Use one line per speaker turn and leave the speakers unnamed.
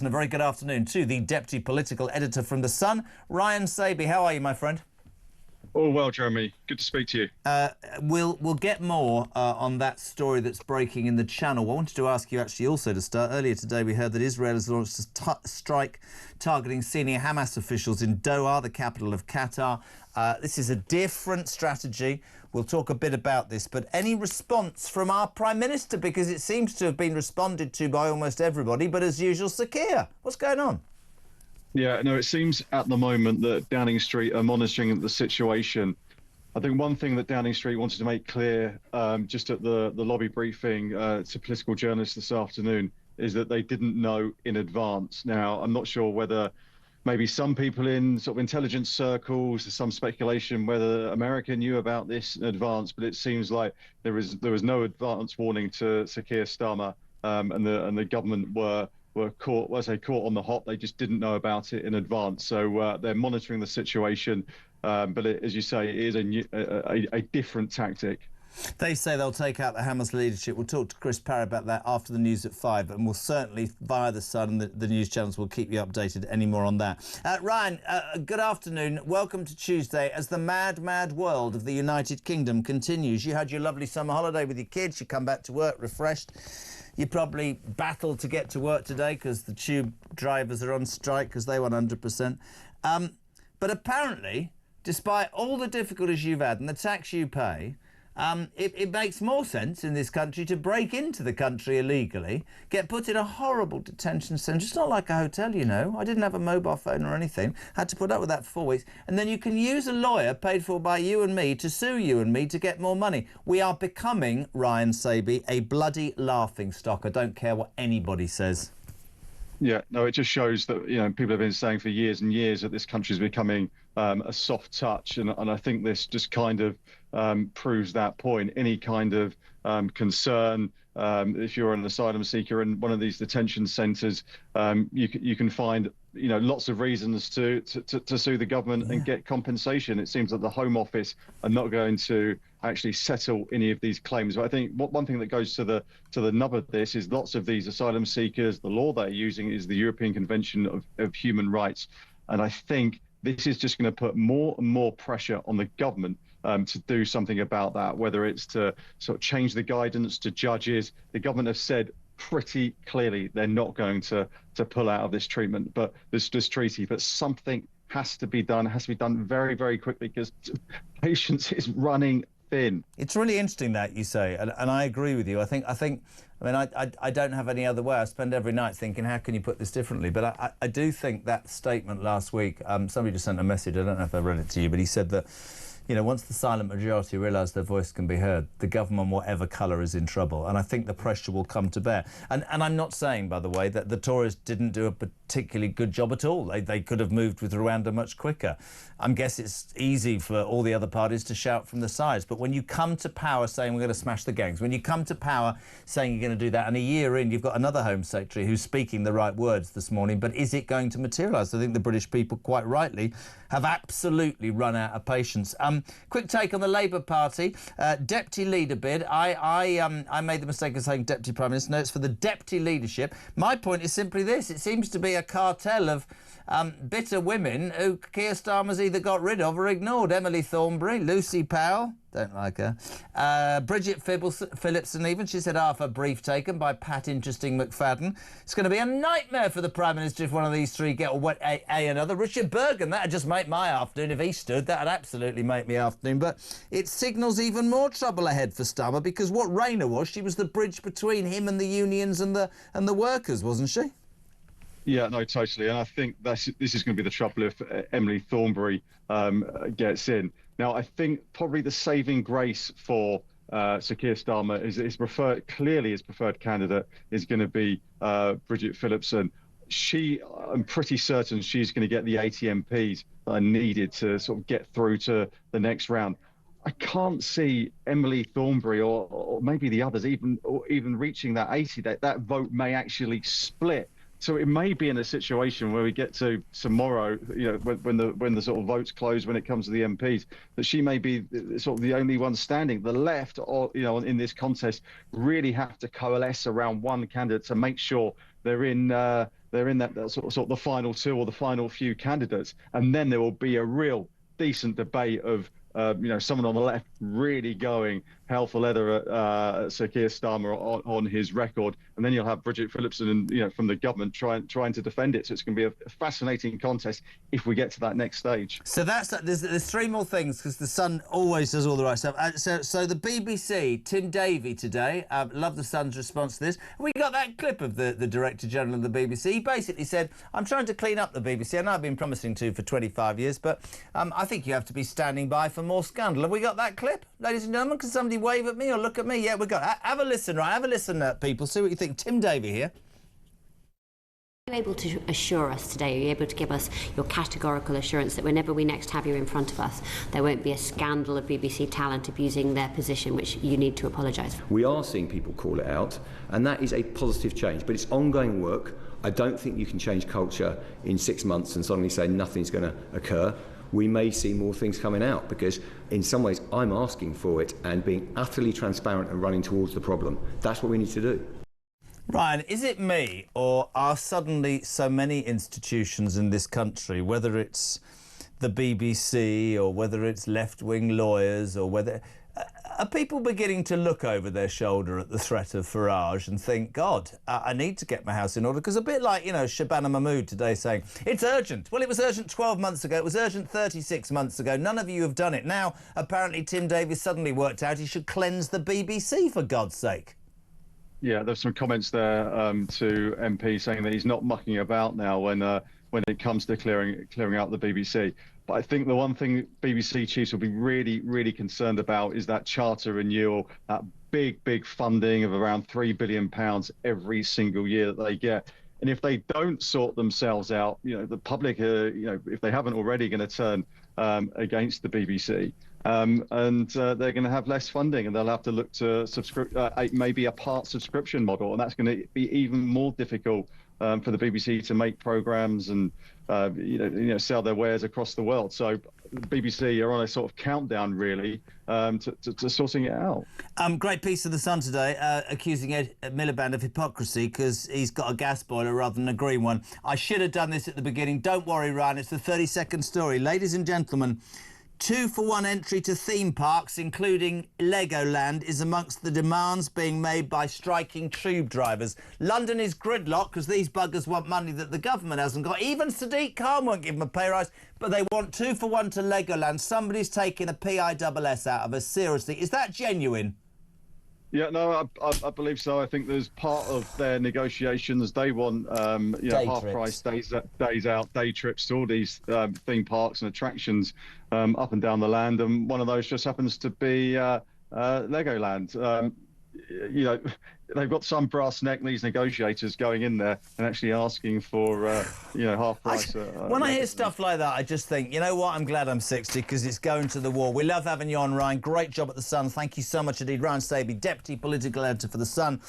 And a very good afternoon to the Deputy Political Editor from The Sun, Ryan Sabey. How are you, my friend?
All well, Jeremy. Good to speak to you.
We'll get more on that story that's breaking in the Channel. I wanted to ask you actually also to start. Earlier today we heard that Israel has launched a strike targeting senior Hamas officials in Doha, the capital of Qatar. This is a different strategy. We'll talk a bit about this, but any response from our Prime Minister? Because it seems to have been responded to by almost everybody, but as usual, Sakir. What's going on?
Yeah, no, it seems at the moment that Downing Street are monitoring the situation. I think one thing that Downing Street wanted to make clear just at the lobby briefing to political journalists this afternoon is that they didn't know in advance. Now, I'm not sure whether maybe some people in sort of intelligence circles, there's some speculation whether America knew about this in advance, but it seems like there was no advance warning to Sakir Starmer, and the government were caught, caught on the hop. They just didn't know about it in advance. So they're monitoring the situation. But as you say, it is a different tactic.
They say they'll take out the Hamas leadership. We'll talk to Chris Parry about that after the news at 5, and we'll certainly, via The Sun and the news channels, will keep you updated any more on that. Ryan, good afternoon. Welcome to Tuesday. As the mad, mad world of the United Kingdom continues, you had your lovely summer holiday with your kids. You come back to work refreshed. You probably battled to get to work today because the tube drivers are on strike because they want 100%. But apparently, despite all the difficulties you've had and the tax you pay, it makes more sense in this country to break into the country illegally, get put in a horrible detention centre. It's not like a hotel, you know. I didn't have a mobile phone or anything. Had to put up with that for 4 weeks. And then you can use a lawyer paid for by you and me to sue you and me to get more money. We are becoming, Ryan Sabey, a bloody laughing stock. I don't care what anybody says.
Yeah, no, it just shows that, you know, people have been saying for years and years that this country is becoming a soft touch. And I think this just kind of proves that point. Any kind of concern, if you're an asylum seeker in one of these detention centres, you can find, you know, lots of reasons to sue the government and get compensation. It seems that the Home Office are not going to actually settle any of these claims. But I think one thing that goes to the nub of this is lots of these asylum seekers, the law they're using is the European Convention of Human Rights. And I think this is just going to put more and more pressure on the government to do something about that, whether it's to sort of change the guidance to judges. The government have said pretty clearly they're not going to pull out of this treatment, but this treaty, but something has to be done. It has to be done very, very quickly because patience is running thin.
It's really interesting that you say, and I agree with you. I mean, I don't have any other way. I spend every night thinking, how can you put this differently? But I do think that statement last week, somebody just sent a message, I don't know if I read it to you, but he said that, you know, once the silent majority realise their voice can be heard, the government, whatever colour, is in trouble. And I think the pressure will come to bear. And I'm not saying, by the way, that the Tories didn't do a particularly good job at all. They could have moved with Rwanda much quicker. I guess it's easy for all the other parties to shout from the sides. But when you come to power saying we're going to smash the gangs, when you come to power saying you're going to do that, and a year in, you've got another Home Secretary who's speaking the right words this morning, but is it going to materialise? I think the British people, quite rightly, have absolutely run out of patience. Quick take on the Labour Party. Deputy leader bid. I made the mistake of saying Deputy Prime Minister. No, it's for the deputy leadership. My point is simply this. It seems to be a cartel of bitter women who Keir Starmer's either got rid of or ignored. Emily Thornberry, Lucy Powell, don't like her, Bridget Phillipson even, she said half her brief taken by Pat Interesting McFadden. It's going to be a nightmare for the Prime Minister if one of these three get another. Richard Bergen, that'd just make my afternoon. If he stood, that'd absolutely make me afternoon. But it signals even more trouble ahead for Starmer, because what Rayner was, she was the bridge between him and the unions and the workers, wasn't she?
Yeah, no, totally. And I think this is going to be the trouble if Emily Thornberry gets in. Now, I think probably the saving grace for Sir Keir Starmer is clearly his preferred candidate is going to be Bridget Phillipson. I'm pretty certain she's going to get the 80 MPs that are needed to sort of get through to the next round. I can't see Emily Thornberry or maybe the others even reaching that 80. That vote may actually split. So it may be in a situation where we get to tomorrow, you know, when the sort of votes close, when it comes to the MPs, that she may be sort of the only one standing. The left, or you know, in this contest, really have to coalesce around one candidate to make sure they're in they're in that sort of the final two or the final few candidates, and then there will be a real decent debate of someone on the left really going hell for leather at Sir Keir Starmer on his record, and then you'll have Bridget Phillipson and from the government trying to defend it. So it's going to be a fascinating contest if we get to that next stage.
So there's three more things, because the Sun always does all the right stuff. So the BBC, Tim Davie today, love the Sun's response to this. We got that clip of the Director General of the BBC. He basically said, "I'm trying to clean up the BBC. I know I've been promising to for 25 years, but I think you have to be standing by for more scandal." Have we got that clip, ladies and gentlemen? Can somebody wave at me or look at me? Yeah, we got it. Have a listen, right? Have a listen, people. See what you think. Tim Davie here.
Are you able to assure us today, are you able to give us your categorical assurance that whenever we next have you in front of us, there won't be a scandal of BBC talent abusing their position, which you need to apologise for?
We are seeing people call it out, and that is a positive change, but it's ongoing work. I don't think you can change culture in 6 months and suddenly say nothing's going to occur. We may see more things coming out, because in some ways I'm asking for it and being utterly transparent and running towards the problem. That's what we need to do.
Ryan, is it me, or are suddenly so many institutions in this country, whether it's the BBC or whether it's left-wing lawyers or whether... Are people beginning to look over their shoulder at the threat of Farage and think, God, I need to get my house in order? Because a bit like, Shabana Mahmood today saying, it's urgent. Well, it was urgent 12 months ago. It was urgent 36 months ago. None of you have done it. Now, apparently, Tim Davies suddenly worked out he should cleanse the BBC, for God's sake.
Yeah, there's some comments there to MP saying that he's not mucking about now when it comes to clearing out the BBC. But I think the one thing BBC chiefs will be really, really concerned about is that charter renewal, that big funding of around £3 billion every single year that they get. And if they don't sort themselves out, the public, if they haven't already, going to turn against the BBC. And they're going to have less funding, and they'll have to look to maybe a part subscription model, and that's going to be even more difficult for the BBC to make programmes and sell their wares across the world. So the BBC are on a sort of countdown, really, to sorting it out.
Great piece of the Sun today, accusing Ed Miliband of hypocrisy because he's got a gas boiler rather than a green one. I should have done this at the beginning. Don't worry, Ryan, it's the 30-second story. Ladies and gentlemen, 2-for-1 entry to theme parks, including Legoland, is amongst the demands being made by striking tube drivers. London is gridlocked because these buggers want money that the government hasn't got. Even Sadiq Khan won't give them a pay rise, but they want 2-for-1 to Legoland. Somebody's taking a PISS out of us. Seriously, is that genuine?
Yeah, no, I believe so. I think there's part of their negotiations. They want, half-price days out, day trips to all these theme parks and attractions up and down the land. And one of those just happens to be Legoland. They've got some brass neck, these negotiators, going in there and actually asking for, half price.
When I hear stuff like that, I just think, you know what, I'm glad I'm 60 because it's going to the war. We love having you on, Ryan. Great job at The Sun. Thank you so much indeed. Ryan Sabey, Deputy Political Editor for The Sun.